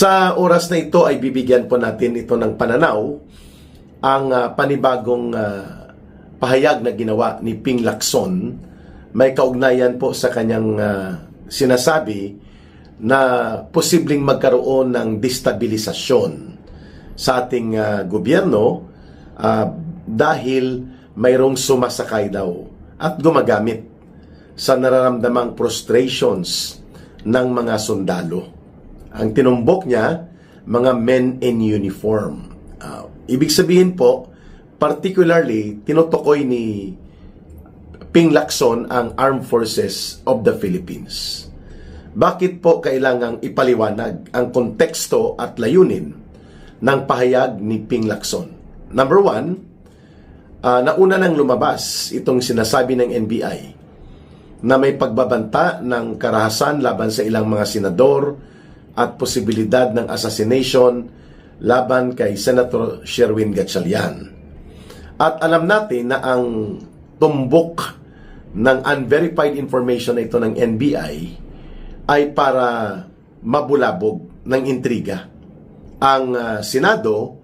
Sa oras na ito ay bibigyan po natin ito ng pananaw ang panibagong pahayag na ginawa ni Ping Lacson. May kaugnayan po sa kanyang sinasabi na posibleng magkaroon ng destabilisasyon sa ating gobyerno dahil mayroong sumasakay daw at gumagamit sa nararamdamang frustrations ng mga sundalo. Ang tinumbok niya, mga men in uniform. Ibig sabihin po, particularly, tinutukoy ni Ping Lacson ang Armed Forces of the Philippines. Bakit po kailangang ipaliwanag ang konteksto at layunin ng pahayag ni Ping Lacson? Number one, nauna nang lumabas itong sinasabi ng NBI na may pagbabanta ng karahasan laban sa ilang mga senador at posibilidad ng assassination laban kay Senator Sherwin Gatchalian. At alam natin na ang tumbok ng unverified information na ito ng NBI ay para mabulabog ng intriga ang Senado,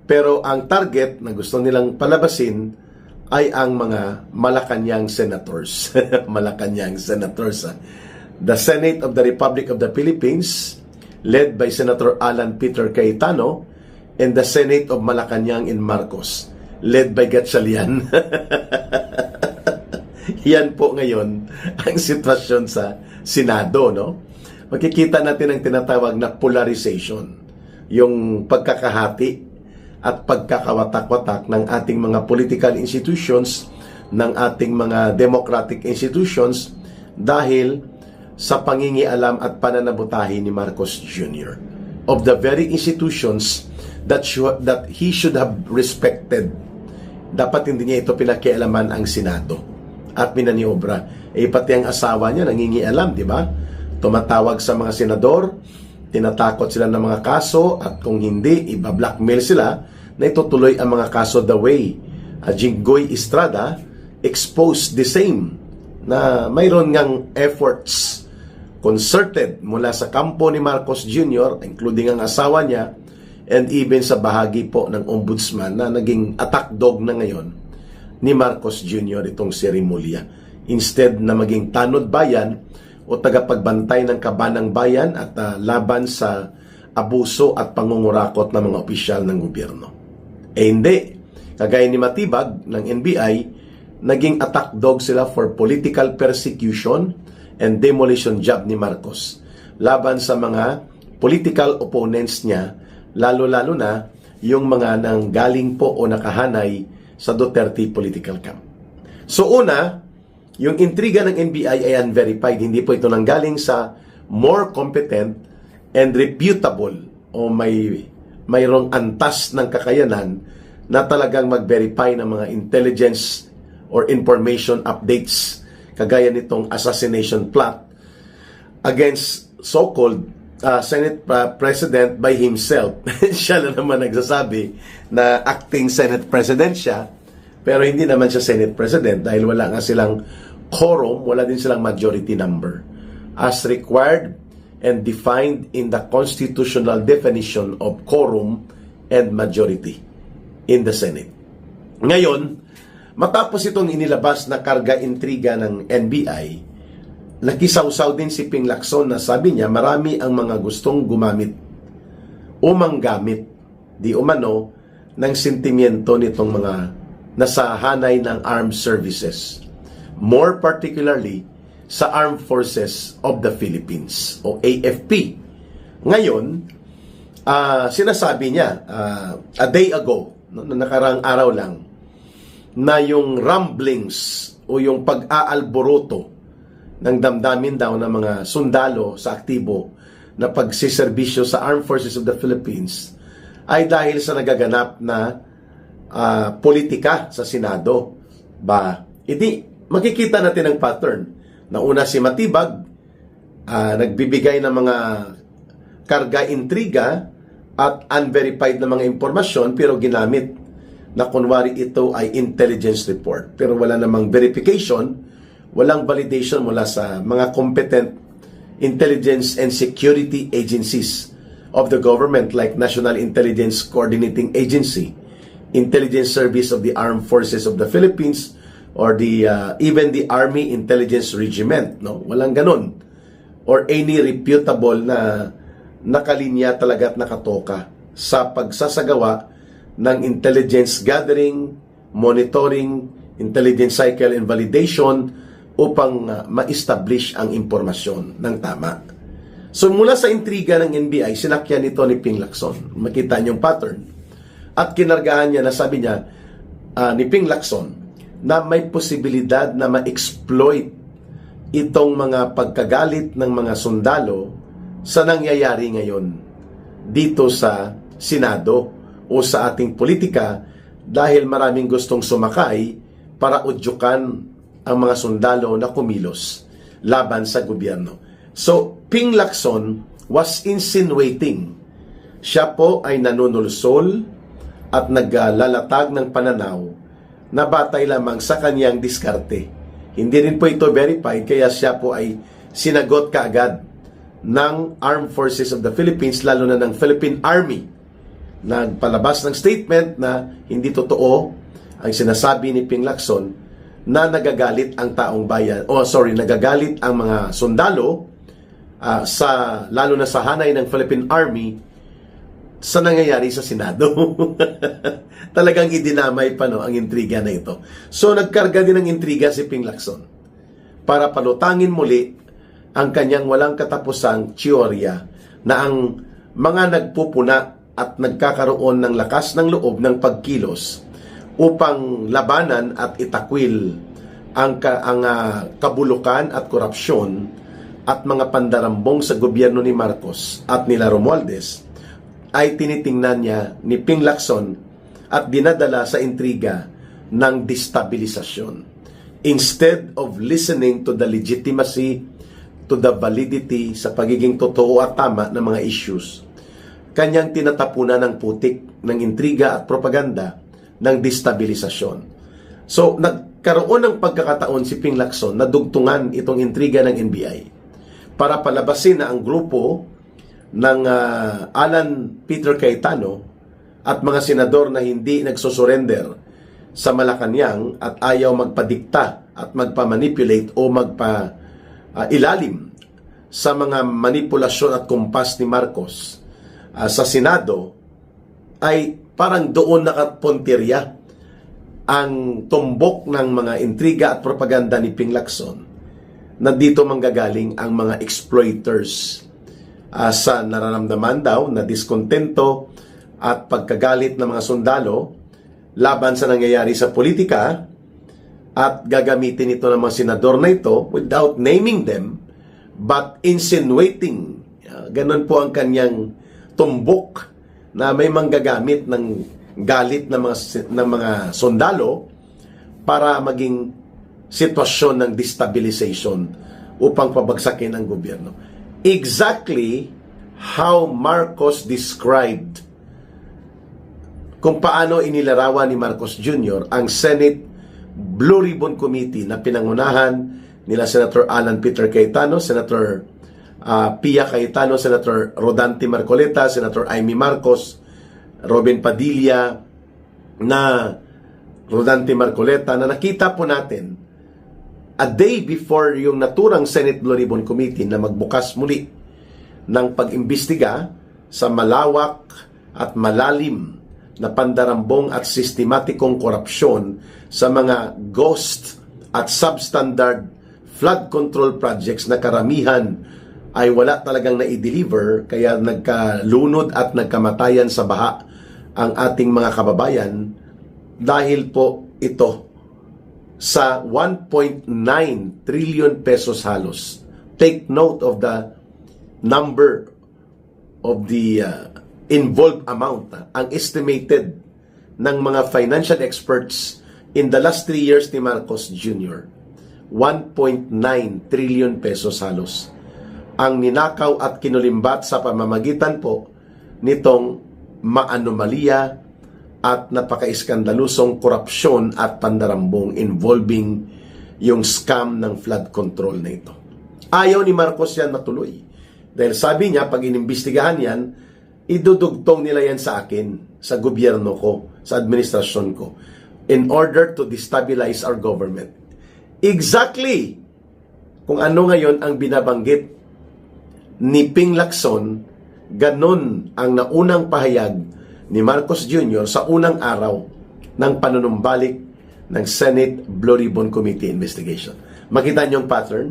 pero ang target na gusto nilang palabasin ay ang mga Malacanang senators. Malacanang senators. The Senate of the Republic of the Philippines, led by Senator Alan Peter Cayetano, and the Senate of Malacanang in Marcos, led by Gatchalian. Yan po ngayon ang sitwasyon sa Senado, no? Makikita natin ang tinatawag na polarization, yung pagkakahati at pagkakawatak-watak ng ating mga political institutions, ng ating mga democratic institutions dahil sa pangingialam at pananabutahin ni Marcos Jr. of the very institutions that he should have respected. Dapat hindi niya ito pinakialaman ang Senado at minaniobra. Pati ang asawa niya nangingialam, di ba? Tumatawag sa mga senador, tinatakot sila ng mga kaso, at kung hindi, iba-blackmail sila na itutuloy ang mga kaso the way Jinggoy Estrada exposed the same, na mayroon ngang efforts concerted mula sa kampo ni Marcos Jr., including ang asawa niya, and even sa bahagi po ng ombudsman na naging attack dog na ngayon ni Marcos Jr. itong si Remulla. Instead na maging tanod bayan o tagapagbantay ng kabanang bayan at laban sa abuso at pangungurakot ng mga opisyal ng gobyerno. Hindi. Kagaya ni Matibag ng NBI, naging attack dog sila for political persecution and demolition job ni Marcos laban sa mga political opponents niya, lalo-lalo na yung mga nanggaling po o nakahanay sa Duterte political camp. So una, yung intriga ng NBI ay unverified. Hindi po ito nanggaling sa more competent and reputable o mayroong antas ng kakayanan na talagang mag-verify ng mga intelligence or information updates kagaya nitong assassination plot against so-called Senate President by himself. Siya na naman nagsasabi na acting Senate President siya, pero hindi naman siya Senate President dahil wala nga silang quorum, wala din silang majority number as required and defined in the constitutional definition of quorum and majority in the Senate. Ngayon, matapos itong inilabas na karga intriga ng NBI, nakisawsaw din si Ping Lacson na sabi niya marami ang mga gustong gumamit o manggamit di umano ng sentimiento nitong mga nasahanay ng armed services, more particularly sa Armed Forces of the Philippines o AFP. Ngayon, sinasabi niya a day ago, nakaraang araw lang, na yung rumblings o yung pag-aalboroto ng damdamin daw ng mga sundalo sa aktibo na pagsiservisyo sa Armed Forces of the Philippines ay dahil sa nagaganap na politika sa Senado. Makikita natin ang pattern. Nauna si Matibag, nagbibigay ng mga karga intriga at unverified na mga impormasyon pero ginamit na kunwari ito ay intelligence report. Pero wala namang verification, walang validation mula sa mga competent intelligence and security agencies of the government like National Intelligence Coordinating Agency, Intelligence Service of the Armed Forces of the Philippines, or the even the Army Intelligence Regiment, no? Walang ganun. Or any reputable na nakalinya talaga at nakatoka sa pagsasagawa ng intelligence gathering, monitoring, intelligence cycle and validation upang ma-establish ang impormasyon ng tama. So mula sa intriga ng NBI, sinakyan nito ni Ping Lacson. Makita niyong pattern. At kinargahan niya na sabi niya ni Ping Lacson na may posibilidad na ma-exploit itong mga pagkagalit ng mga sundalo sa nangyayari ngayon dito sa Senado o sa ating politika dahil maraming gustong sumakay para udyukan ang mga sundalo na kumilos laban sa gobyerno. So, Ping Lacson was insinuating. Siya po ay nanunulsol at naglalatag ng pananaw na batay lamang sa kanyang diskarte. Hindi rin po ito verified, kaya siya po ay sinagot kaagad ng Armed Forces of the Philippines, lalo na ng Philippine Army. Nagpalabas ng statement na hindi totoo ang sinasabi ni Ping Lacson na nagagalit ang taong bayan, nagagalit ang mga sundalo lalo na sa hanay ng Philippine Army sa nangyayari sa Senado. Talagang idinamay pa ang intriga na ito. So nagkarga din ng intriga si Ping Lacson para palutangin muli ang kanyang walang katapusang teorya na ang mga nagpupuna at nagkakaroon ng lakas ng loob ng pagkilos upang labanan at itakwil ang kabulukan at korupsyon at mga pandarambong sa gobyerno ni Marcos at nila Romualdez ay tinitingnan niya ni Ping Lacson at dinadala sa intriga ng destabilisasyon. Instead of listening to the legitimacy, to the validity sa pagiging totoo at tama ng mga issues, kanyang tinatapunan ng putik ng intriga at propaganda ng destabilisasyon. So, nagkaroon ng pagkakataon si Ping Lacson na dugtungan itong intriga ng NBI para palabasin na ang grupo ng Alan Peter Cayetano at mga senador na hindi nagsusurrender sa Malacanang at ayaw magpadikta at magpa-manipulate o ilalim sa mga manipulasyon at kumpas ni Marcos sa Senado ay parang doon nakapuntirya ang tumbok ng mga intriga at propaganda ni Ping Lacson na dito manggagaling ang mga exploiters sa nararamdaman daw na diskontento at pagkagalit ng mga sundalo laban sa nangyayari sa politika at gagamitin ito ng mga senador na ito without naming them but insinuating. Ganon po ang kanyang tumbok na may manggagamit ng galit ng mga sundalo para maging sitwasyon ng destabilization upang pabagsakin ang gobyerno. Exactly how Marcos described kung paano inilarawan ni Marcos Jr. ang Senate Blue Ribbon Committee na pinangunahan nila Senator Alan Peter Cayetano, Senator Pia Cayetano, Senator Rodante Marcoleta, Senator Amy Marcos, Robin Padilla, na Rodante Marcoleta, na nakita po natin a day before yung naturang Senate Blue Ribbon Committee na magbukas muli ng pag-imbestiga sa malawak at malalim na pandarambong at sistematikong korupsyon sa mga ghost at substandard flood control projects na karamihan ay wala talagang na-deliver, kaya nagkalunod at nagkamatayan sa baha ang ating mga kababayan dahil po ito sa 1.9 trillion pesos halos. Take note of the number of the involved amount. Ang estimated ng mga financial experts in the last 3 years ni Marcos Jr., 1.9 trillion pesos halos ang ninakaw at kinulimbat sa pamamagitan po nitong maanomalya at napaka-iskandalusong korupsyon at pandarambong involving yung scam ng flood control na ito. Ayaw ni Marcos yan matuloy. Dahil sabi niya, pag inimbestigahan yan, idudugtong nila yan sa akin, sa gobyerno ko, sa administrasyon ko, in order to destabilize our government. Exactly kung ano ngayon ang binabanggit ni Ping Lacson, ganun ang naunang pahayag ni Marcos Jr. sa unang araw ng panunumbalik ng Senate Blue Ribbon Committee investigation. Makita niyo yung pattern?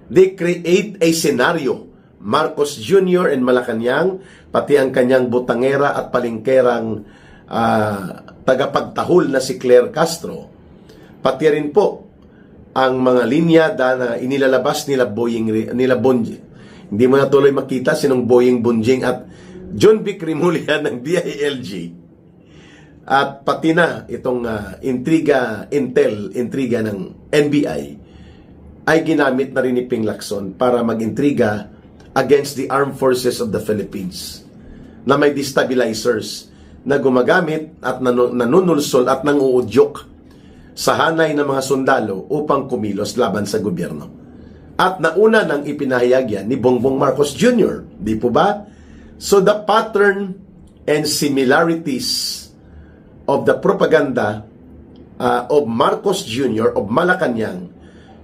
They create a scenario. Marcos Jr. and Malacanang, pati ang kanyang butangera at palingkerang tagapagtahol na si Claire Castro, pati rin po ang mga linya na inilalabas nila Bonjing. Hindi mo na tuloy makita sinong Boying Bonjing at John Vic Rimulya ng DILG. At pati na itong intriga ng NBI ay ginamit na rin ni Ping Lacson para mag-intriga against the armed forces of the Philippines na may destabilizers na gumagamit at nanunulsol at nanguudyok sa hanay ng mga sundalo upang kumilos laban sa gobyerno. At nauna nang ipinahayag yan ni Bongbong Marcos Jr. Di po ba? So the pattern and similarities of the propaganda of Marcos Jr., of Malacanang,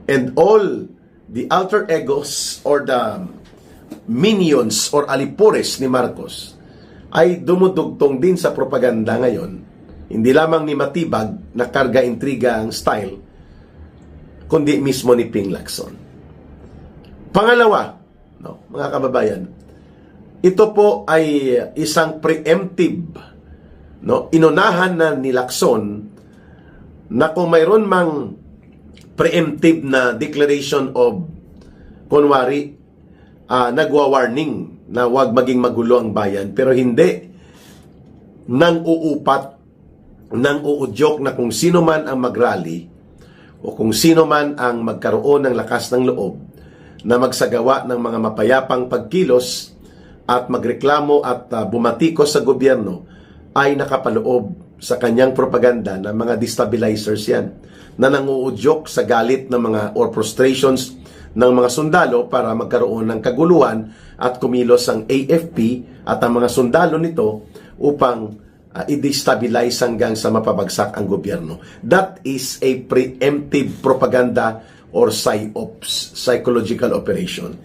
and all the alter egos or the minions or alipores ni Marcos ay dumudugtong din sa propaganda ngayon. Hindi lamang ni Matibag na karga-intriga ang style, kundi mismo ni Ping Lacson. Pangalawa, mga kababayan, ito po ay isang preemptive, inunahan na ni Lacson na kung mayroon mang preemptive na declaration of, kunwari, nagwa-warning na huwag maging magulo ang bayan, pero hindi nang uupat, nang uudyok na kung sino man ang mag-rally o kung sino man ang magkaroon ng lakas ng loob na magsagawa ng mga mapayapang pagkilos at magreklamo at bumatikos sa gobyerno ay nakapaloob sa kanyang propaganda ng mga destabilizers yan na nanguudyok sa galit ng mga or frustrations ng mga sundalo para magkaroon ng kaguluhan at kumilos ang AFP at ang mga sundalo nito upang i-destabilize hanggang sa mapabagsak ang gobyerno. That is a preemptive propaganda or PSYOPs, psychological operation.